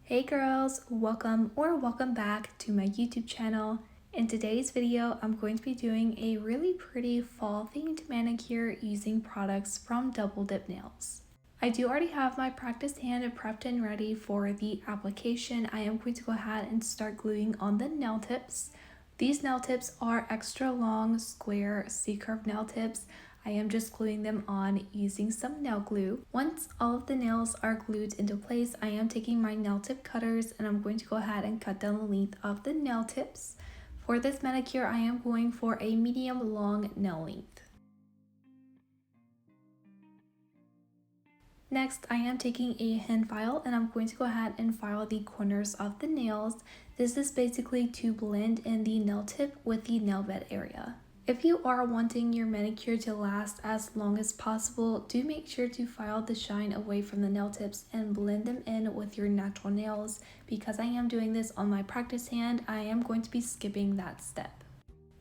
Hey girls, welcome back to my YouTube channel. In today's video, I'm going to be doing a really pretty fall themed manicure using products from Double Dip Nails. I do already have my practice hand prepped and ready for the application. I am going to go ahead and start gluing on the nail tips. These nail tips are extra long, square, C-curve nail tips. I am just gluing them on using some nail glue. Once all of the nails are glued into place, I am taking my nail tip cutters and I'm going to go ahead and cut down the length of the nail tips. For this manicure, I am going for a medium long nail length. Next, I am taking a hand file and I'm going to go ahead and file the corners of the nails. This is basically to blend in the nail tip with the nail bed area. If you are wanting your manicure to last as long as possible, do make sure to file the shine away from the nail tips and blend them in with your natural nails. Because I am doing this on my practice hand, I am going to be skipping that step.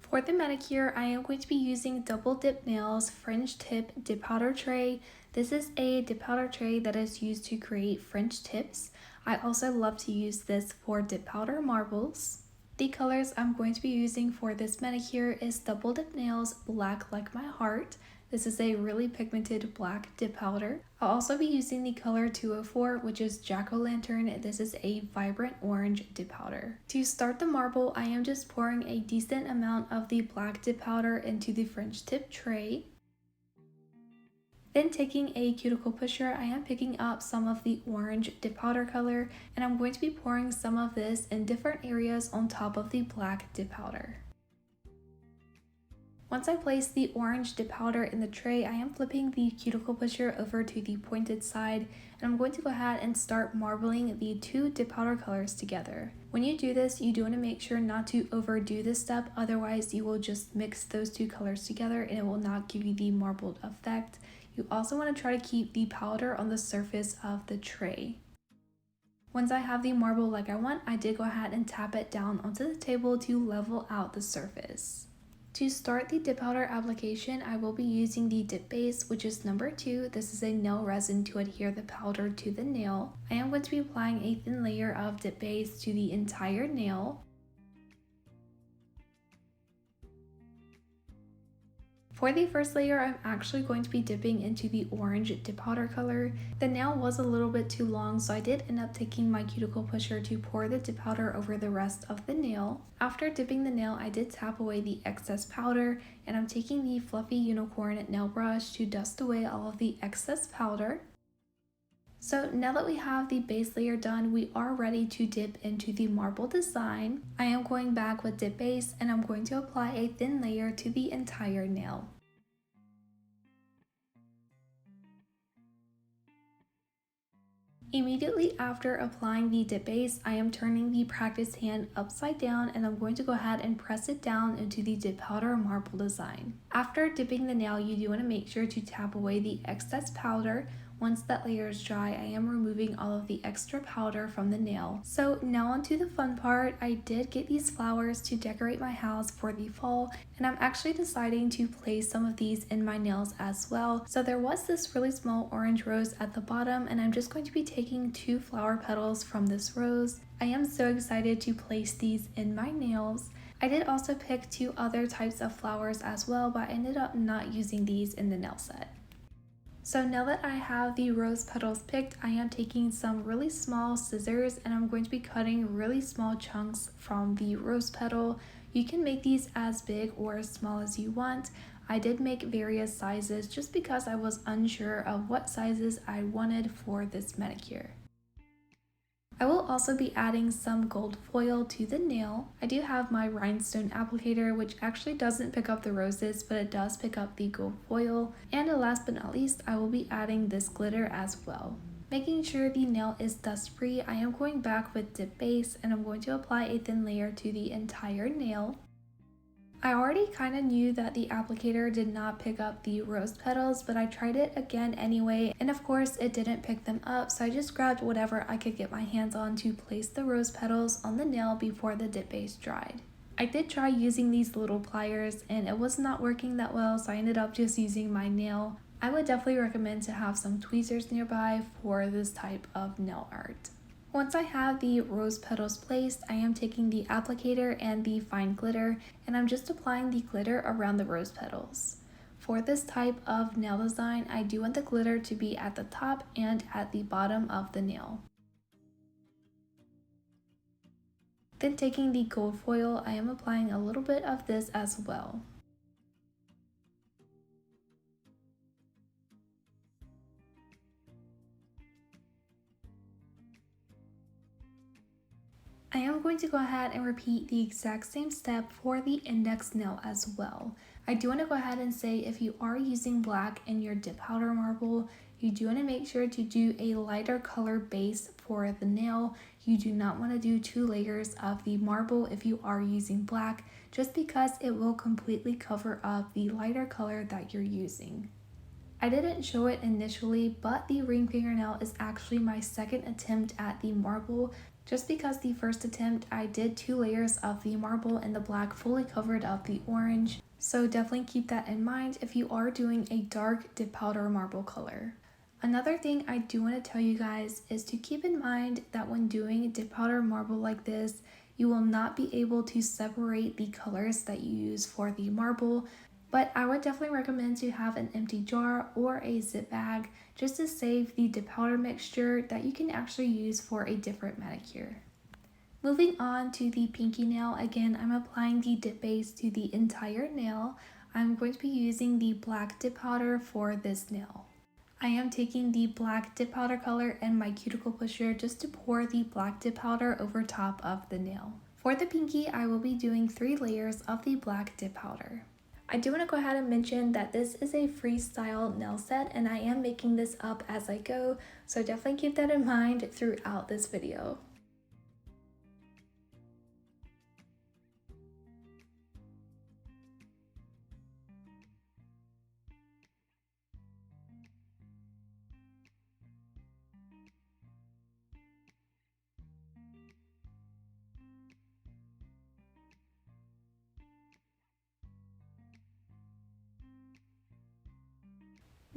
For the manicure, I am going to be using Double Dip Nails Fringe Tip Dip Powder Tray. This is a dip powder tray that is used to create fringe tips. I also love to use this for dip powder marbles. The colors I'm going to be using for this manicure is Double Dip Nails Black Like My Heart. This is a really pigmented black dip powder. I'll also be using the color 204, which is Jack-o'-lantern. This is a vibrant orange dip powder. To start the marble, I am just pouring a decent amount of the black dip powder into the French tip tray. Then taking a cuticle pusher, I am picking up some of the orange dip powder color and I'm going to be pouring some of this in different areas on top of the black dip powder. Once I place the orange dip powder in the tray, I am flipping the cuticle pusher over to the pointed side and I'm going to go ahead and start marbling the two dip powder colors together. When you do this, you do want to make sure not to overdo this step, otherwise you will just mix those two colors together and it will not give you the marbled effect. You also want to try to keep the powder on the surface of the tray. Once I have the marble like I want, I did go ahead and tap it down onto the table to level out the surface. To start the dip powder application, I will be using the dip base, which is number 2. This is a nail resin to adhere the powder to the nail. I am going to be applying a thin layer of dip base to the entire nail. For the first layer, I'm actually going to be dipping into the orange dip powder color. The nail was a little bit too long, so I did end up taking my cuticle pusher to pour the dip powder over the rest of the nail. After dipping the nail, I did tap away the excess powder, and I'm taking the fluffy unicorn nail brush to dust away all of the excess powder. So now that we have the base layer done, we are ready to dip into the marble design. I am going back with dip base and I'm going to apply a thin layer to the entire nail. Immediately after applying the dip base, I am turning the practice hand upside down and I'm going to go ahead and press it down into the dip powder marble design. After dipping the nail, you do want to make sure to tap away the excess powder. Once that layer is dry, I am removing all of the extra powder from the nail. So now onto the fun part. I did get these flowers to decorate my house for the fall, and I'm actually deciding to place some of these in my nails as well. So there was this really small orange rose at the bottom, and I'm just going to be taking 2 flower petals from this rose. I am so excited to place these in my nails. I did also pick 2 other types of flowers as well, but I ended up not using these in the nail set. So now that I have the rose petals picked, I am taking some really small scissors and I'm going to be cutting really small chunks from the rose petal. You can make these as big or as small as you want. I did make various sizes just because I was unsure of what sizes I wanted for this manicure. I will also be adding some gold foil to the nail. I do have my Rhinestone applicator, which actually doesn't pick up the roses, but it does pick up the gold foil. And last but not least, I will be adding this glitter as well. Making sure the nail is dust free, I am going back with dip base and I'm going to apply a thin layer to the entire nail. I already kind of knew that the applicator did not pick up the rose petals, but I tried it again anyway, and of course it didn't pick them up, so I just grabbed whatever I could get my hands on to place the rose petals on the nail before the dip base dried. I did try using these little pliers and it was not working that well, so I ended up just using my nail. I would definitely recommend to have some tweezers nearby for this type of nail art. Once I have the rose petals placed, I am taking the applicator and the fine glitter, and I'm just applying the glitter around the rose petals. For this type of nail design, I do want the glitter to be at the top and at the bottom of the nail. Then taking the gold foil, I am applying a little bit of this as well. I am going to go ahead and repeat the exact same step for the index nail as well. I do want to go ahead and say if you are using black in your dip powder marble, you do want to make sure to do a lighter color base for the nail. You do not want to do 2 layers of the marble if you are using black, just because it will completely cover up the lighter color that you're using. I didn't show it initially, but the ring fingernail is actually my second attempt at the marble, just because the first attempt I did 2 layers of the marble and the black fully covered up the orange. So definitely keep that in mind if you are doing a dark dip powder marble color. Another thing I do want to tell you guys is to keep in mind that when doing dip powder marble like this, you will not be able to separate the colors that you use for the marble. But I would definitely recommend to have an empty jar or a zip bag just to save the dip powder mixture that you can actually use for a different manicure. Moving on to the pinky nail, again I'm applying the dip base to the entire nail. I'm going to be using the black dip powder for this nail. I am taking the black dip powder color and my cuticle pusher just to pour the black dip powder over top of the nail. For the pinky, I will be doing 3 layers of the black dip powder. I do want to go ahead and mention that this is a freestyle nail set and I am making this up as I go, so definitely keep that in mind throughout this video.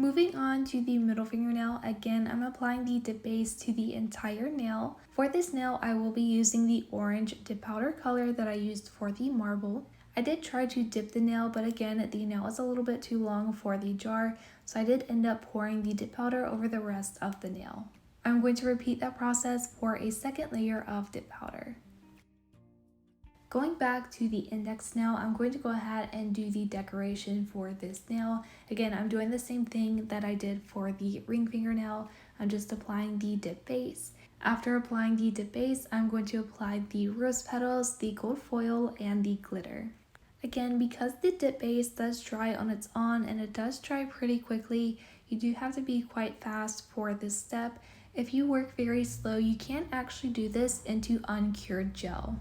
Moving on to the middle fingernail, again I'm applying the dip base to the entire nail. For this nail I will be using the orange dip powder color that I used for the marble. I did try to dip the nail, but again the nail is a little bit too long for the jar, so I did end up pouring the dip powder over the rest of the nail. I'm going to repeat that process for a second layer of dip powder. Going back to the index nail, I'm going to go ahead and do the decoration for this nail. Again, I'm doing the same thing that I did for the ring fingernail. I'm just applying the dip base. After applying the dip base, I'm going to apply the rose petals, the gold foil, and the glitter. Again, because the dip base does dry on its own and it does dry pretty quickly, you do have to be quite fast for this step. If you work very slow, you can actually do this into uncured gel.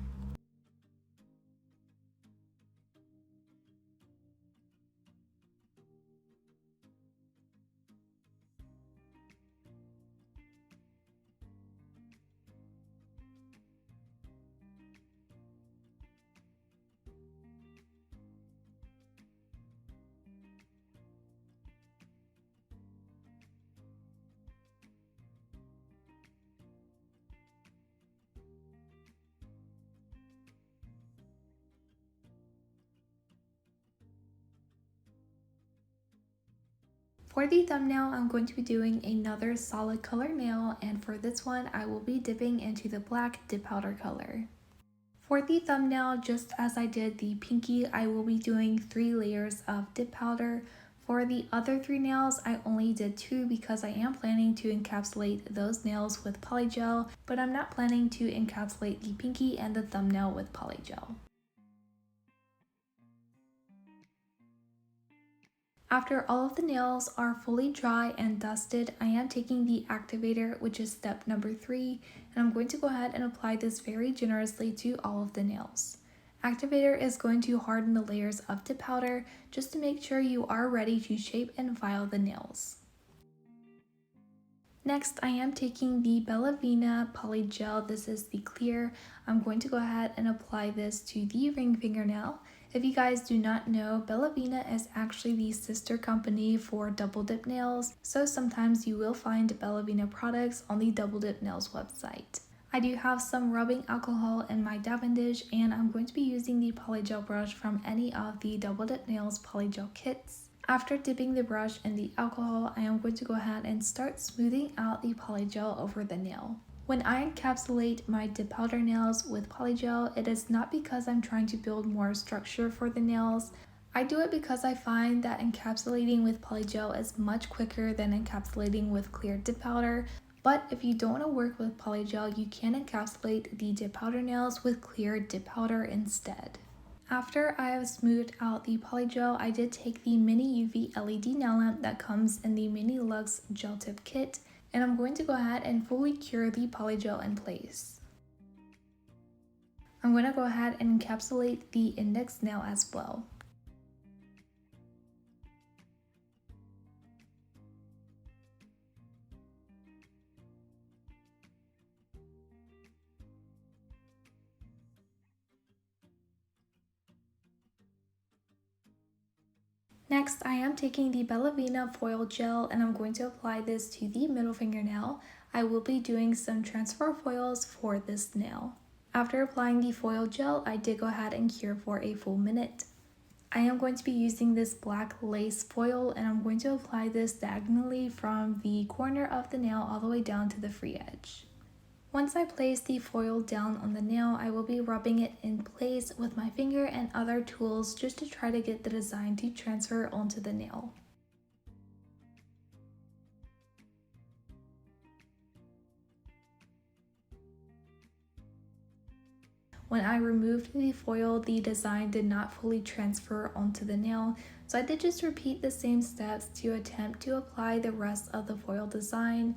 For the thumbnail, I'm going to be doing another solid color nail, and for this one, I will be dipping into the black dip powder color. For the thumbnail, just as I did the pinky, I will be doing 3 layers of dip powder. For the other 3 nails, I only did 2 because I am planning to encapsulate those nails with Polygel, but I'm not planning to encapsulate the pinky and the thumbnail with Polygel. After all of the nails are fully dry and dusted, I am taking the activator, which is step number 3, and I'm going to go ahead and apply this very generously to all of the nails. Activator is going to harden the layers of dip powder just to make sure you are ready to shape and file the nails. Next, I am taking the Bellavina Polygel. This is the clear. I'm going to go ahead and apply this to the ring fingernail. If you guys do not know, Bellavina is actually the sister company for Double Dip Nails, so sometimes you will find Bellavina products on the Double Dip Nails website. I do have some rubbing alcohol in my dabbing dish, and I'm going to be using the Polygel brush from any of the Double Dip Nails Polygel kits. After dipping the brush in the alcohol, I am going to go ahead and start smoothing out the polygel over the nail. When I encapsulate my dip powder nails with polygel, it is not because I'm trying to build more structure for the nails. I do it because I find that encapsulating with polygel is much quicker than encapsulating with clear dip powder. But if you don't want to work with polygel, you can encapsulate the dip powder nails with clear dip powder instead. After I have smoothed out the polygel, I did take the mini UV LED nail lamp that comes in the Mini Luxe gel tip kit, and I'm going to go ahead and fully cure the polygel in place. I'm going to go ahead and encapsulate the index nail as well. Next, I am taking the Bellavina foil gel and I'm going to apply this to the middle fingernail. I will be doing some transfer foils for this nail. After applying the foil gel, I did go ahead and cure for a full minute. I am going to be using this black lace foil and I'm going to apply this diagonally from the corner of the nail all the way down to the free edge. Once I place the foil down on the nail, I will be rubbing it in place with my finger and other tools just to try to get the design to transfer onto the nail. When I removed the foil, the design did not fully transfer onto the nail, so I did just repeat the same steps to attempt to apply the rest of the foil design.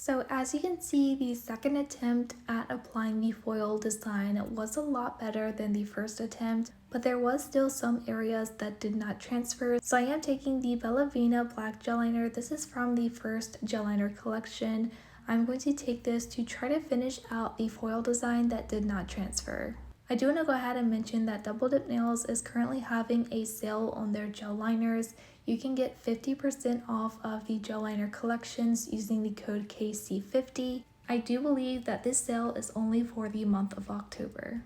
So as you can see, the second attempt at applying the foil design was a lot better than the first attempt, but there was still some areas that did not transfer. So I am taking the Bellavina black gel liner. This is from the first gel liner collection. I'm going to take this to try to finish out the foil design that did not transfer. I do want to go ahead and mention that Double Dip Nails is currently having a sale on their gel liners. You can get 50% off of the gel liner collections using the code KC50. I do believe that this sale is only for the month of October.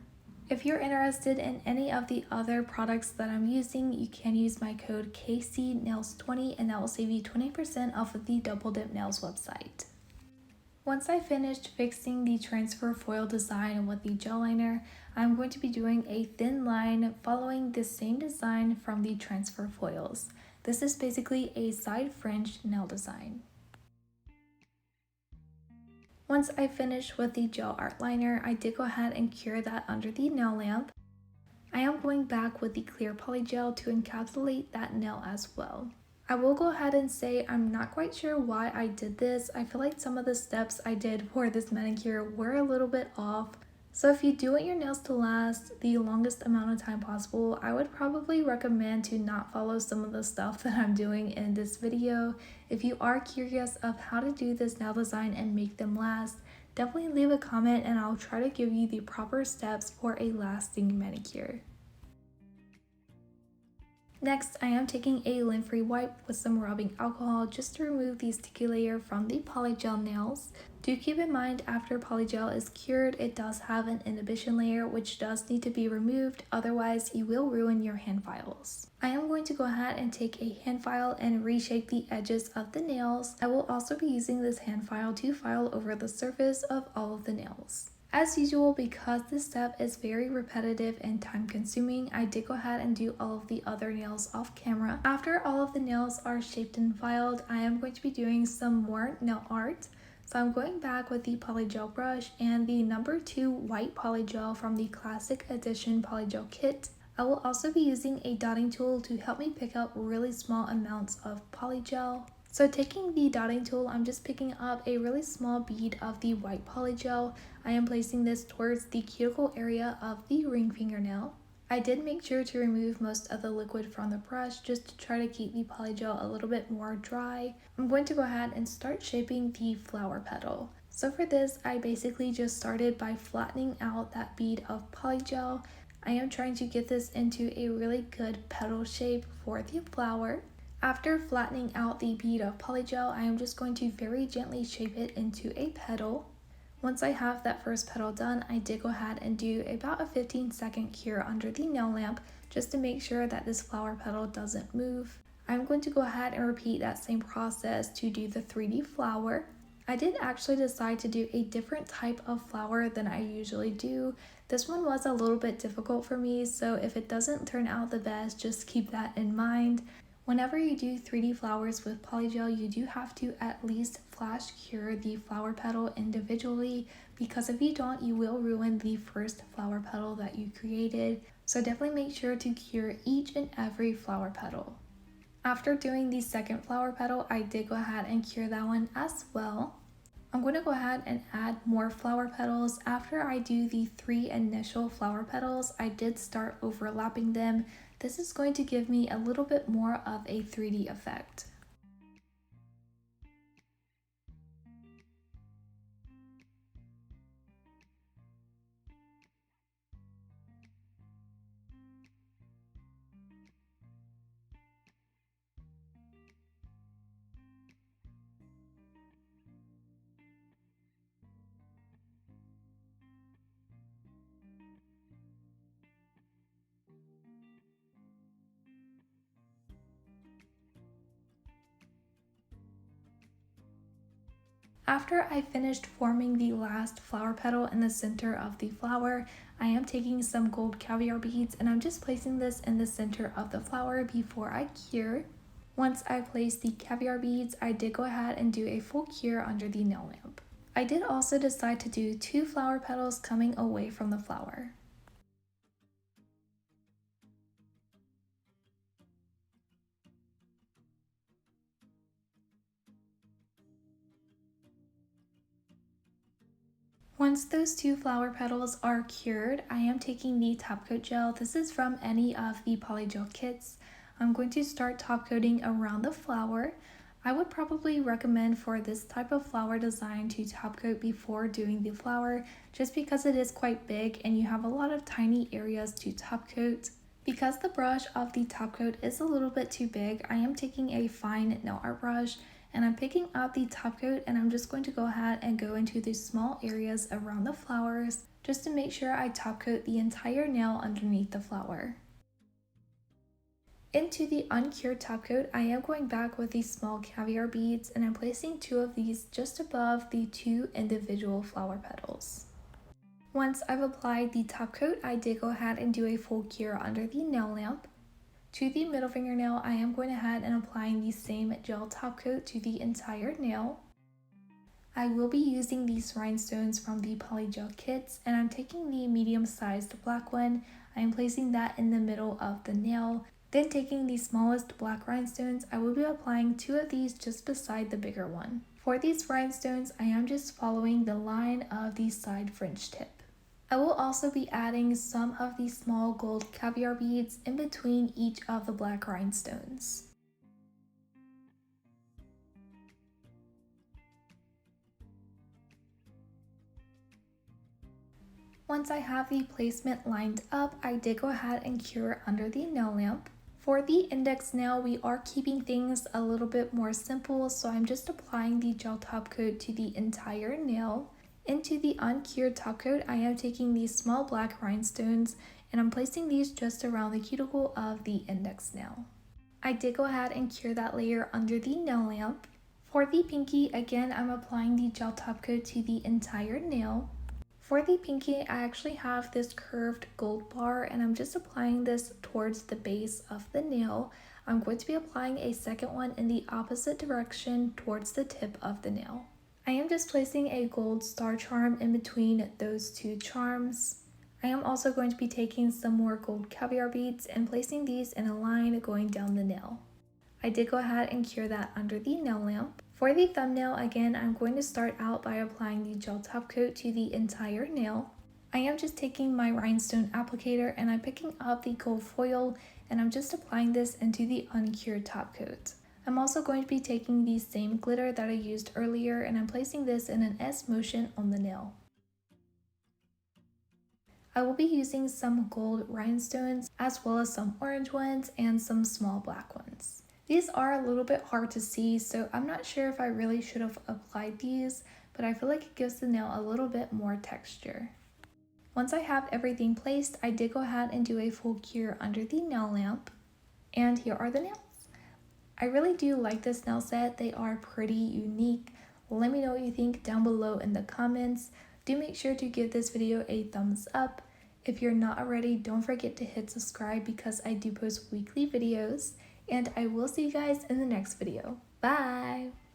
If you're interested in any of the other products that I'm using, you can use my code KCNAILS20 and that will save you 20% off of the Double Dip Nails website. Once I finished fixing the transfer foil design with the gel liner, I'm going to be doing a thin line following the same design from the transfer foils. This is basically a side fringed nail design. Once I finished with the gel art liner, I did go ahead and cure that under the nail lamp. I am going back with the clear polygel to encapsulate that nail as well. I will go ahead and say I'm not quite sure why I did this. I feel like some of the steps I did for this manicure were a little bit off. So if you do want your nails to last the longest amount of time possible, I would probably recommend to not follow some of the stuff that I'm doing in this video. If you are curious of how to do this nail design and make them last, definitely leave a comment and I'll try to give you the proper steps for a lasting manicure. Next, I am taking a lint-free wipe with some rubbing alcohol just to remove the sticky layer from the polygel nails. Do keep in mind after polygel is cured, it does have an inhibition layer which does need to be removed, otherwise you will ruin your hand files. I am going to go ahead and take a hand file and reshape the edges of the nails. I will also be using this hand file to file over the surface of all of the nails. As usual, because this step is very repetitive and time consuming, I did go ahead and do all of the other nails off camera. After all of the nails are shaped and filed, I am going to be doing some more nail art. So I'm going back with the polygel brush and the number 2 white polygel from the classic edition polygel kit. I will also be using a dotting tool to help me pick up really small amounts of polygel. So taking the dotting tool, I'm just picking up a really small bead of the white polygel. I am placing this towards the cuticle area of the ring fingernail. I did make sure to remove most of the liquid from the brush just to try to keep the polygel a little bit more dry. I'm going to go ahead and start shaping the flower petal. So for this, I basically just started by flattening out that bead of polygel. I am trying to get this into a really good petal shape for the flower. After flattening out the bead of polygel, I am just going to very gently shape it into a petal. Once I have that first petal done, I did go ahead and do about a 15-second cure under the nail lamp just to make sure that this flower petal doesn't move. I'm going to go ahead and repeat that same process to do the 3D flower. I did actually decide to do a different type of flower than I usually do. This one was a little bit difficult for me, so if it doesn't turn out the best, just keep that in mind. Whenever you do 3D flowers with polygel, you do have to at least flash cure the flower petal individually, because if you don't, you will ruin the first flower petal that you created. So definitely make sure to cure each and every flower petal. After doing the second flower petal, I did go ahead and cure that one as well. I'm going to go ahead and add more flower petals. After I do the 3 initial flower petals, I did start overlapping them. This is going to give me a little bit more of a 3D effect. After I finished forming the last flower petal in the center of the flower, I am taking some gold caviar beads and I'm just placing this in the center of the flower before I cure. Once I placed the caviar beads, I did go ahead and do a full cure under the nail lamp. I did also decide to do 2 flower petals coming away from the flower. Once those 2 flower petals are cured, I am taking the top coat gel. This is from any of the Polygel kits. I'm going to start top coating around the flower. I would probably recommend for this type of flower design to top coat before doing the flower, just because it is quite big and you have a lot of tiny areas to top coat. Because the brush of the top coat is a little bit too big, I am taking a fine nail art brush and I'm picking up the top coat and I'm just going to go ahead and go into the small areas around the flowers just to make sure I top coat the entire nail underneath the flower. Into the uncured top coat, I am going back with these small caviar beads and I'm placing 2 of these just above the 2 individual flower petals. Once I've applied the top coat, I did go ahead and do a full cure under the nail lamp. To the middle fingernail, I am going ahead and applying the same gel top coat to the entire nail. I will be using these rhinestones from the Polygel kits and I'm taking the medium-sized black one. I am placing that in the middle of the nail. Then taking the smallest black rhinestones, I will be applying 2 of these just beside the bigger one. For these rhinestones, I am just following the line of the side fringe tip. I will also be adding some of the small gold caviar beads in between each of the black rhinestones. Once I have the placement lined up, I did go ahead and cure under the nail lamp. For the index nail, we are keeping things a little bit more simple, so I'm just applying the gel top coat to the entire nail. Into the uncured top coat, I am taking these small black rhinestones and I'm placing these just around the cuticle of the index nail. I did go ahead and cure that layer under the nail lamp. For the pinky, again, I'm applying the gel top coat to the entire nail. For the pinky, I actually have this curved gold bar and I'm just applying this towards the base of the nail. I'm going to be applying a second one in the opposite direction towards the tip of the nail. I am just placing a gold star charm in between those 2 charms. I am also going to be taking some more gold caviar beads and placing these in a line going down the nail. I did go ahead and cure that under the nail lamp. For the thumbnail, again, I'm going to start out by applying the gel top coat to the entire nail. I am just taking my rhinestone applicator and I'm picking up the gold foil and I'm just applying this into the uncured top coat. I'm also going to be taking the same glitter that I used earlier and I'm placing this in an S motion on the nail. I will be using some gold rhinestones as well as some orange ones and some small black ones. These are a little bit hard to see, so I'm not sure if I really should have applied these, but I feel like it gives the nail a little bit more texture. Once I have everything placed, I did go ahead and do a full cure under the nail lamp. And here are the nails. I really do like this nail set. They are pretty unique. Let me know what you think down below in the comments. Do make sure to give this video a thumbs up. If you're not already, don't forget to hit subscribe because I do post weekly videos. And I will see you guys in the next video. Bye!